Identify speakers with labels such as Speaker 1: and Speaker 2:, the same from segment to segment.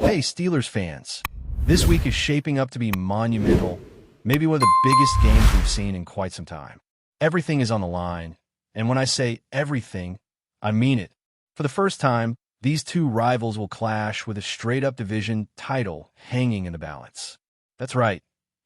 Speaker 1: Hey, Steelers fans. This week is shaping up to be monumental, maybe one of the biggest games we've seen in quite some time. Everything is on the line, and when I say everything, I mean it. For the first time, these two rivals will clash with a straight-up division title hanging in the balance. That's right.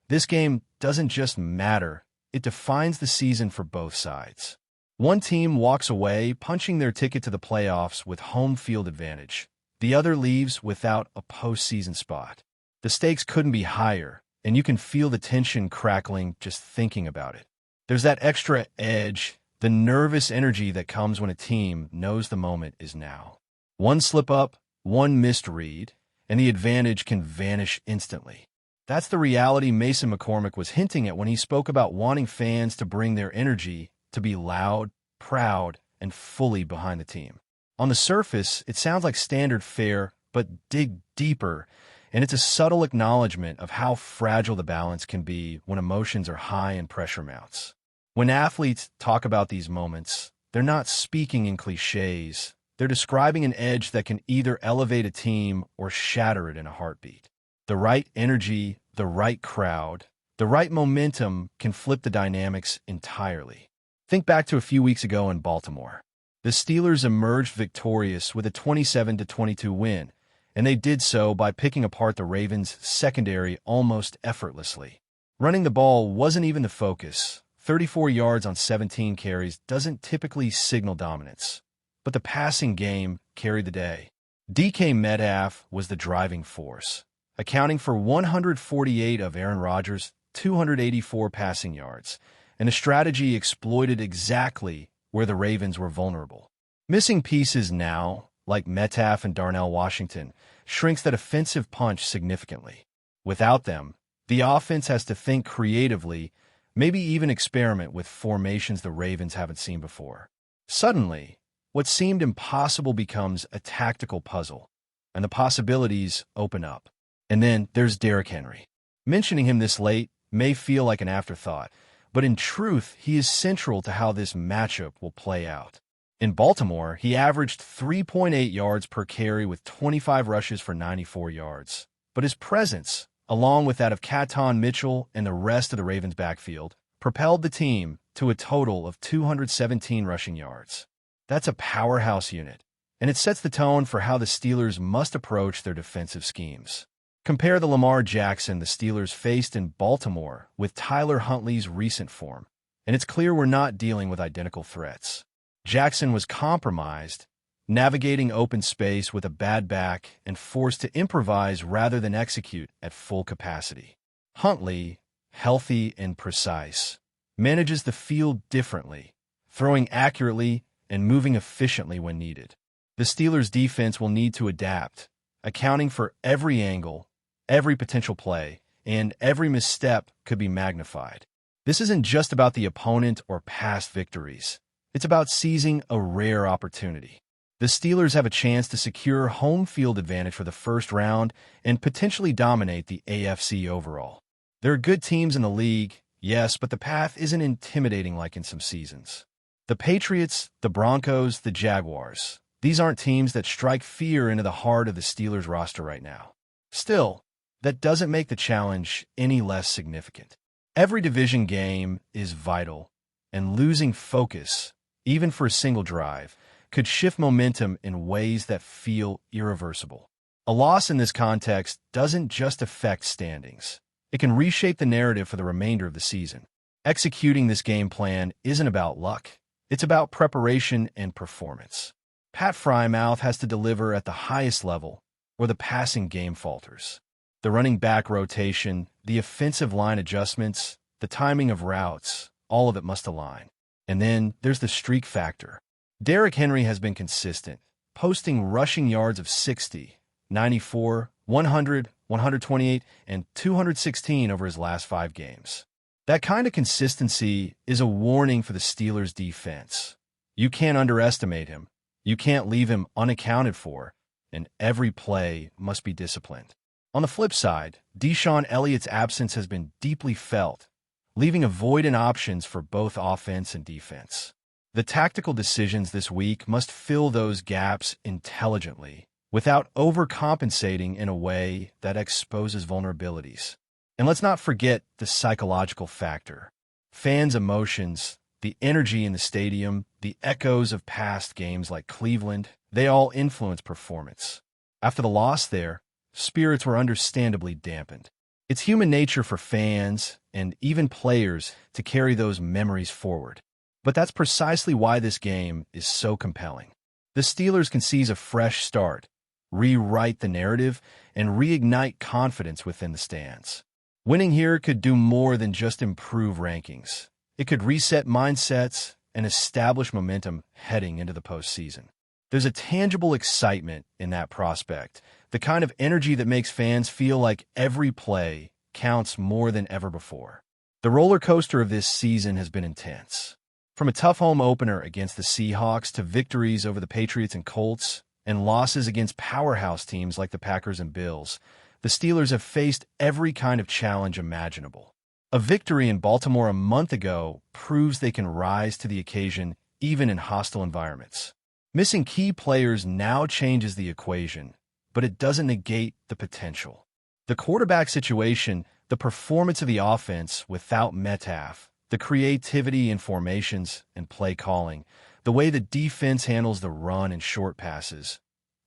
Speaker 1: This game doesn't just matter, it defines the season for both sides. One team walks away punching their ticket to the playoffs with home field advantage. The other leaves without a postseason spot. The stakes couldn't be higher, and you can feel the tension crackling just thinking about it. There's that extra edge, the nervous energy that comes when a team knows the moment is now. One slip-up, one missed read, and the advantage can vanish instantly. That's the reality Mason McCormick was hinting at when he spoke about wanting fans to bring their energy, to be loud, proud, and fully behind the team. On the surface, it sounds like standard fare, but dig deeper, and it's a subtle acknowledgement of how fragile the balance can be when emotions are high and pressure mounts. When athletes talk about these moments, they're not speaking in cliches. They're describing an edge that can either elevate a team or shatter it in a heartbeat. The right energy, the right crowd, the right momentum can flip the dynamics entirely. Think back to a few weeks ago in Baltimore. The Steelers emerged victorious with a 27-22 win, and they did so by picking apart the Ravens' secondary almost effortlessly. Running the ball wasn't even the focus. 34 yards on 17 carries doesn't typically signal dominance, but the passing game carried the day. DK Metcalf was the driving force, accounting for 148 of Aaron Rodgers' 284 passing yards, and the strategy exploited exactly where the Ravens were vulnerable. Missing pieces now, like Metcalf and Darnell Washington, shrinks that offensive punch significantly. Without them, the offense has to think creatively, maybe even experiment with formations the Ravens haven't seen before. Suddenly, what seemed impossible becomes a tactical puzzle, and the possibilities open up. And then there's Derrick Henry. Mentioning him this late may feel like an afterthought, but in truth, he is central to how this matchup will play out. In Baltimore, he averaged 3.8 yards per carry with 25 rushes for 94 yards. But his presence, along with that of Keaton Mitchell and the rest of the Ravens' backfield, propelled the team to a total of 217 rushing yards. That's a powerhouse unit, and it sets the tone for how the Steelers must approach their defensive schemes. Compare the Lamar Jackson the Steelers faced in Baltimore with Tyler Huntley's recent form, and it's clear we're not dealing with identical threats. Jackson was compromised, navigating open space with a bad back and forced to improvise rather than execute at full capacity. Huntley, healthy and precise, manages the field differently, throwing accurately and moving efficiently when needed. The Steelers' defense will need to adapt, accounting for every angle, every potential play, and every misstep could be magnified. This isn't just about the opponent or past victories. It's about seizing a rare opportunity. The Steelers have a chance to secure home field advantage for the first round and potentially dominate the AFC overall. There are good teams in the league, yes, but the path isn't intimidating like in some seasons. The Patriots, the Broncos, the Jaguars. These aren't teams that strike fear into the heart of the Steelers roster right now. Still, that doesn't make the challenge any less significant. Every division game is vital, and losing focus, even for a single drive, could shift momentum in ways that feel irreversible. A loss in this context doesn't just affect standings. It can reshape the narrative for the remainder of the season. Executing this game plan isn't about luck. It's about preparation and performance. Pat Frymouth has to deliver at the highest level, or the passing game falters. The running back rotation, the offensive line adjustments, the timing of routes, all of it must align. And then there's the streak factor. Derrick Henry has been consistent, posting rushing yards of 60, 94, 100, 128, and 216 over his last 5 games. That kind of consistency is a warning for the Steelers' defense. You can't underestimate him. You can't leave him unaccounted for, and every play must be disciplined. On the flip side, Deshaun Elliott's absence has been deeply felt, leaving a void in options for both offense and defense. The tactical decisions this week must fill those gaps intelligently, without overcompensating in a way that exposes vulnerabilities. And let's not forget the psychological factor. Fans' emotions, the energy in the stadium, the echoes of past games like Cleveland, they all influence performance. After the loss there, spirits were understandably dampened. It's human nature for fans and even players to carry those memories forward. But that's precisely why this game is so compelling. The Steelers can seize a fresh start, rewrite the narrative, and reignite confidence within the stands. Winning here could do more than just improve rankings. It could reset mindsets and establish momentum heading into the postseason. There's a tangible excitement in that prospect, the kind of energy that makes fans feel like every play counts more than ever before. The roller coaster of this season has been intense. From a tough home opener against the Seahawks to victories over the Patriots and Colts and losses against powerhouse teams like the Packers and Bills, the Steelers have faced every kind of challenge imaginable. A victory in Baltimore a month ago proves they can rise to the occasion even in hostile environments. Missing key players now changes the equation, but it doesn't negate the potential. The quarterback situation, the performance of the offense without Metcalf, the creativity in formations and play calling, the way the defense handles the run and short passes,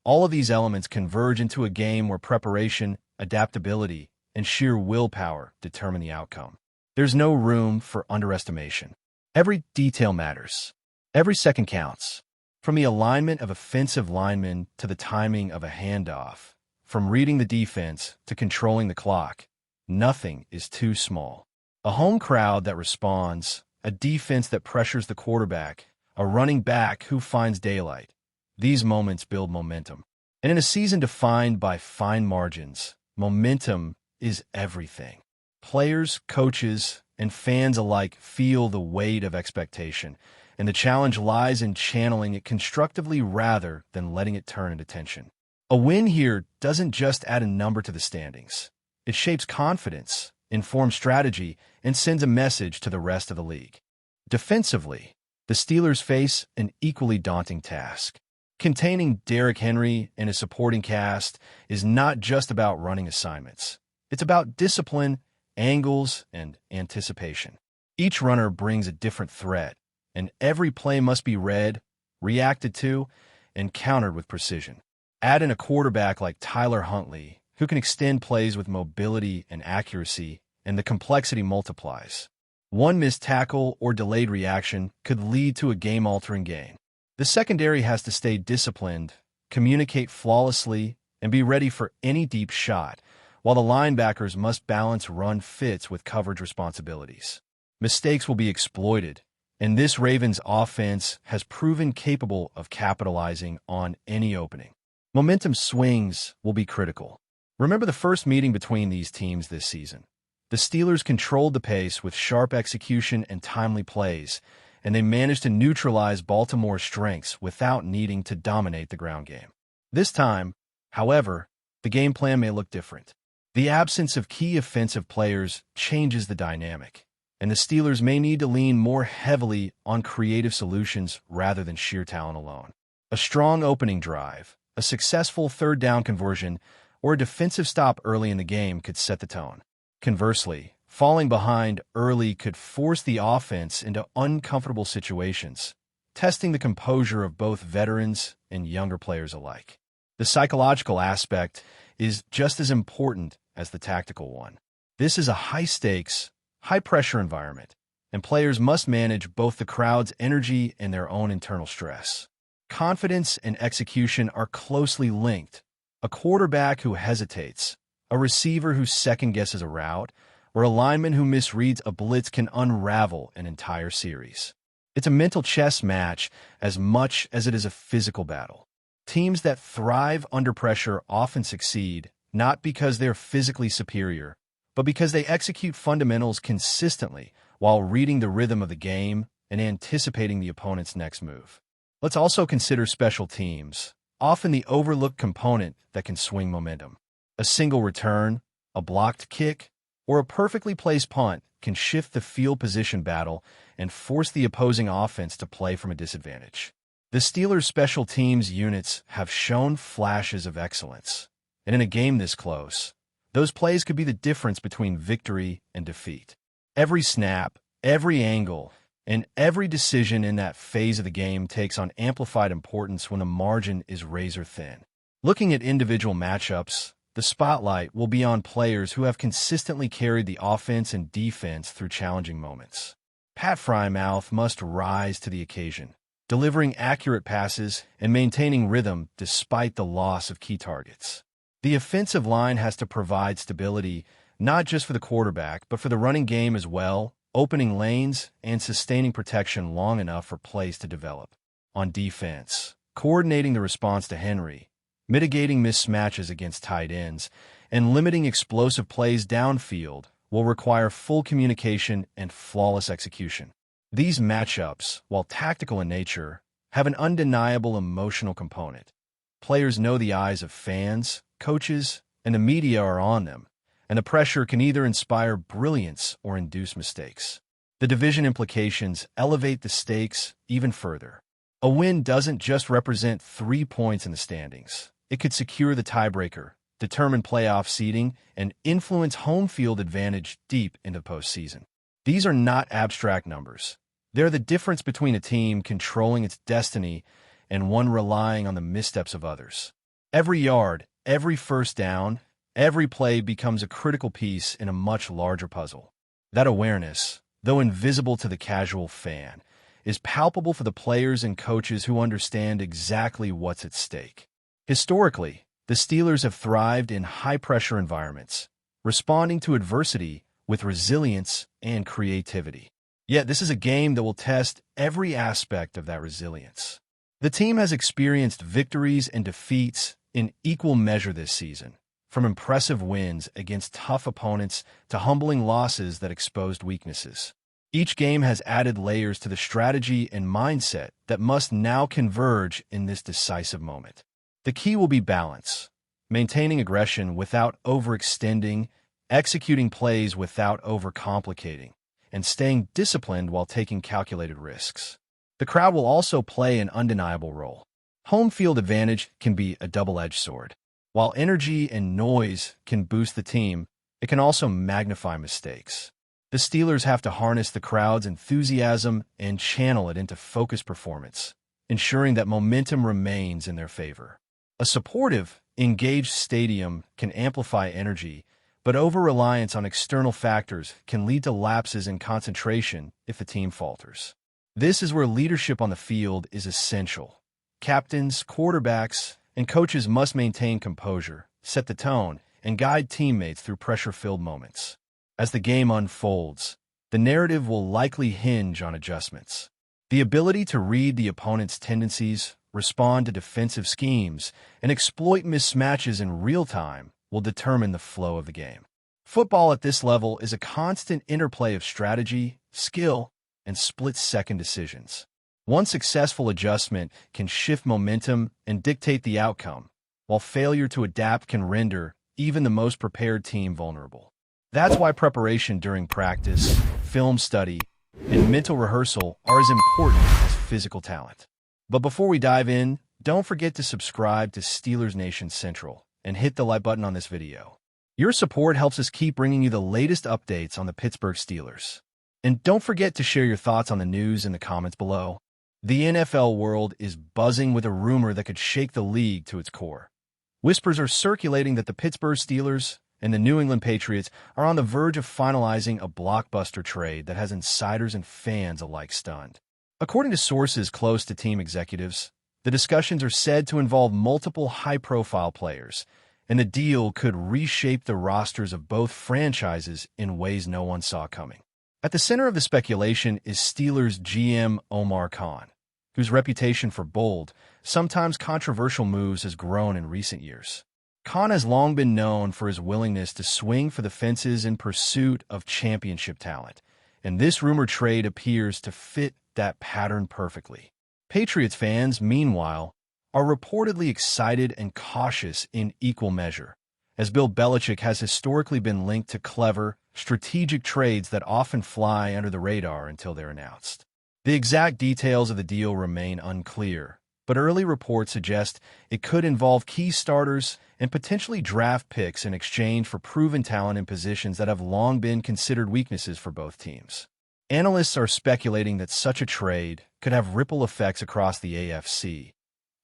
Speaker 1: all of these elements converge into a game where preparation, adaptability, and sheer willpower determine the outcome. There's no room for underestimation. Every detail matters. Every second counts. From the alignment of offensive linemen to the timing of a handoff, from reading the defense to controlling the clock, nothing is too small. A home crowd that responds, a defense that pressures the quarterback, a running back who finds daylight. These moments build momentum. And in a season defined by fine margins, momentum is everything. Players, coaches, and fans alike feel the weight of expectation, and the challenge lies in channeling it constructively rather than letting it turn into tension. A win here doesn't just add a number to the standings. It shapes confidence, informs strategy, and sends a message to the rest of the league. Defensively, the Steelers face an equally daunting task. Containing Derrick Henry and his supporting cast is not just about running assignments. It's about discipline, angles, and anticipation. Each runner brings a different threat, and every play must be read, reacted to, and countered with precision. Add in a quarterback like Tyler Huntley, who can extend plays with mobility and accuracy, and the complexity multiplies. One missed tackle or delayed reaction could lead to a game-altering gain. The secondary has to stay disciplined, communicate flawlessly, and be ready for any deep shot, while the linebackers must balance run fits with coverage responsibilities. Mistakes will be exploited, and this Ravens offense has proven capable of capitalizing on any opening. Momentum swings will be critical. Remember the first meeting between these teams this season. The Steelers controlled the pace with sharp execution and timely plays, and they managed to neutralize Baltimore's strengths without needing to dominate the ground game. This time, however, the game plan may look different. The absence of key offensive players changes the dynamic, and the Steelers may need to lean more heavily on creative solutions rather than sheer talent alone. A strong opening drive, a successful third down conversion, or a defensive stop early in the game could set the tone. Conversely, falling behind early could force the offense into uncomfortable situations, testing the composure of both veterans and younger players alike. The psychological aspect is just as important as the tactical one. This is a high-stakes, high-pressure environment, and players must manage both the crowd's energy and their own internal stress. Confidence and execution are closely linked. A quarterback who hesitates, a receiver who second-guesses a route, or a lineman who misreads a blitz can unravel an entire series. It's a mental chess match as much as it is a physical battle. Teams that thrive under pressure often succeed, not because they're physically superior, but because they execute fundamentals consistently while reading the rhythm of the game and anticipating the opponent's next move. Let's also consider special teams, often the overlooked component that can swing momentum. A single return, a blocked kick, or a perfectly placed punt can shift the field position battle and force the opposing offense to play from a disadvantage. The The Steelers' special teams units have shown flashes of excellence, and in a game this close, those plays could be the difference between victory and defeat. Every snap, every angle, and every decision in that phase of the game takes on amplified importance when a margin is razor-thin. Looking at individual matchups, the spotlight will be on players who have consistently carried the offense and defense through challenging moments. Pat Frymouth must rise to the occasion, delivering accurate passes and maintaining rhythm despite the loss of key targets. The offensive line has to provide stability not just for the quarterback, but for the running game as well, opening lanes and sustaining protection long enough for plays to develop. On defense, coordinating the response to Henry, mitigating mismatches against tight ends, and limiting explosive plays downfield will require full communication and flawless execution. These matchups, while tactical in nature, have an undeniable emotional component. Players know the eyes of fans, coaches, and the media are on them, and the pressure can either inspire brilliance or induce mistakes. The division implications elevate the stakes even further. A win doesn't just represent 3 points in the standings. It could secure the tiebreaker, determine playoff seeding, and influence home field advantage deep into postseason. These are not abstract numbers. They're the difference between a team controlling its destiny and one relying on the missteps of others. Every yard, every first down, every play becomes a critical piece in a much larger puzzle. That awareness, though invisible to the casual fan, is palpable for the players and coaches who understand exactly what's at stake. Historically, the Steelers have thrived in high-pressure environments, responding to adversity with resilience and creativity. Yet this is a game that will test every aspect of that resilience. The team has experienced victories and defeats in equal measure this season, from impressive wins against tough opponents to humbling losses that exposed weaknesses. Each game has added layers to the strategy and mindset that must now converge in this decisive moment. The key will be balance, maintaining aggression without overextending, executing plays without overcomplicating, and staying disciplined while taking calculated risks. The crowd will also play an undeniable role. Home field advantage can be a double-edged sword. While energy and noise can boost the team, it can also magnify mistakes. The Steelers have to harness the crowd's enthusiasm and channel it into focused performance, ensuring that momentum remains in their favor. A supportive, engaged stadium can amplify energy, but over-reliance on external factors can lead to lapses in concentration if the team falters. This is where leadership on the field is essential. Captains, quarterbacks, and coaches must maintain composure, set the tone, and guide teammates through pressure-filled moments. As the game unfolds, the narrative will likely hinge on adjustments. The ability to read the opponent's tendencies, respond to defensive schemes, and exploit mismatches in real time will determine the flow of the game. Football at this level is a constant interplay of strategy, skill, and split-second decisions. One successful adjustment can shift momentum and dictate the outcome, while failure to adapt can render even the most prepared team vulnerable. That's why preparation during practice, film study, and mental rehearsal are as important as physical talent. But before we dive in, don't forget to subscribe to Steelers Nation Central and hit the like button on this video. Your support helps us keep bringing you the latest updates on the Pittsburgh Steelers. And don't forget to share your thoughts on the news in the comments below. The NFL world is buzzing with a rumor that could shake the league to its core. Whispers are circulating that the Pittsburgh Steelers and the New England Patriots are on the verge of finalizing a blockbuster trade that has insiders and fans alike stunned. According to sources close to team executives, the discussions are said to involve multiple high-profile players, and the deal could reshape the rosters of both franchises in ways no one saw coming. At the center of the speculation is Steelers GM Omar Khan, whose reputation for bold, sometimes controversial moves has grown in recent years. Khan has long been known for his willingness to swing for the fences in pursuit of championship talent, and this rumored trade appears to fit that pattern perfectly. Patriots fans, meanwhile, are reportedly excited and cautious in equal measure, as Bill Belichick has historically been linked to clever, strategic trades that often fly under the radar until they're announced. The exact details of the deal remain unclear, but early reports suggest it could involve key starters and potentially draft picks in exchange for proven talent in positions that have long been considered weaknesses for both teams. Analysts are speculating that such a trade could have ripple effects across the AFC,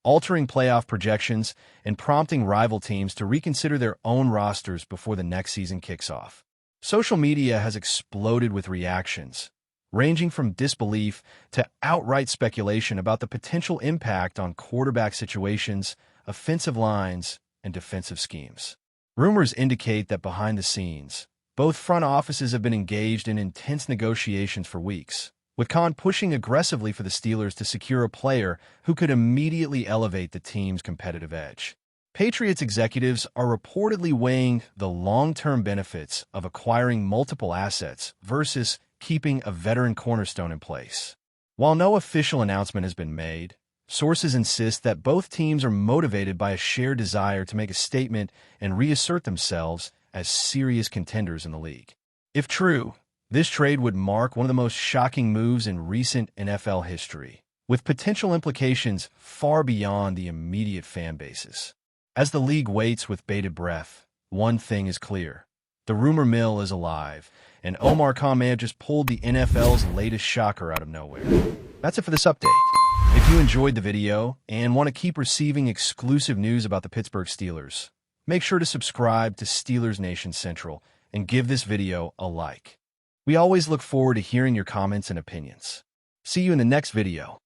Speaker 1: altering playoff projections and prompting rival teams to reconsider their own rosters before the next season kicks off. Social media has exploded with reactions, ranging from disbelief to outright speculation about the potential impact on quarterback situations, offensive lines, and defensive schemes. Rumors indicate that behind the scenes, both front offices have been engaged in intense negotiations for weeks, with Khan pushing aggressively for the Steelers to secure a player who could immediately elevate the team's competitive edge. Patriots executives are reportedly weighing the long-term benefits of acquiring multiple assets versus keeping a veteran cornerstone in place. While no official announcement has been made, sources insist that both teams are motivated by a shared desire to make a statement and reassert themselves as serious contenders in the league. If true, this trade would mark one of the most shocking moves in recent NFL history, with potential implications far beyond the immediate fan bases. As the league waits with bated breath, one thing is clear. The rumor mill is alive, and Omar Khan may have just pulled the NFL's latest shocker out of nowhere. That's it for this update. If you enjoyed the video and want to keep receiving exclusive news about the Pittsburgh Steelers, make sure to subscribe to Steelers Nation Central and give this video a like. We always look forward to hearing your comments and opinions. See you in the next video.